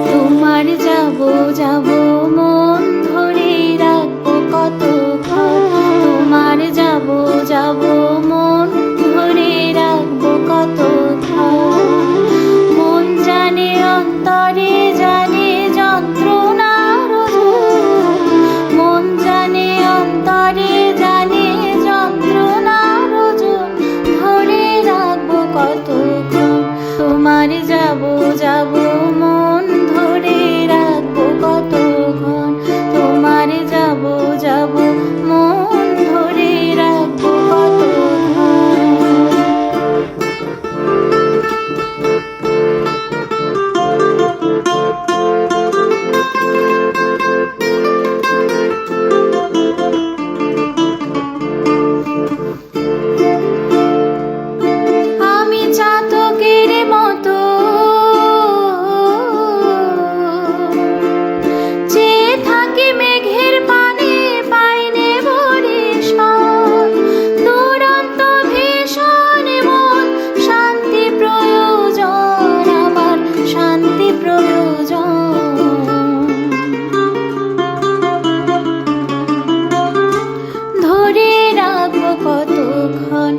তোমার যাবো যাবো মন ধরে রাখবো কতক্ষণ, তোমার যাবো যাবো মন ধরে রাখবো কতক্ষণ। মন জানে অন্তরে জানে যন্ত্রণার ওজন, মন জানে অন্তরে জানে যন্ত্রণার ওজন, ধরে রাখবো কতক্ষণ। তোমার যাবো যাবো মন ধরে রাখবো কতক্ষণ, তোমার যাবো যাবো মন ধরে রাখবো কতক্ষণ। আমি চাতকের মতো চেয়ে থাকি মেঘের পানে, পাইনে বরিশাল। দুরন্ত ভীষণ মন শান্তি প্রয়োজন, আমার শান্তি প্রয়োজন। ধরে রাখবো কতক্ষণ,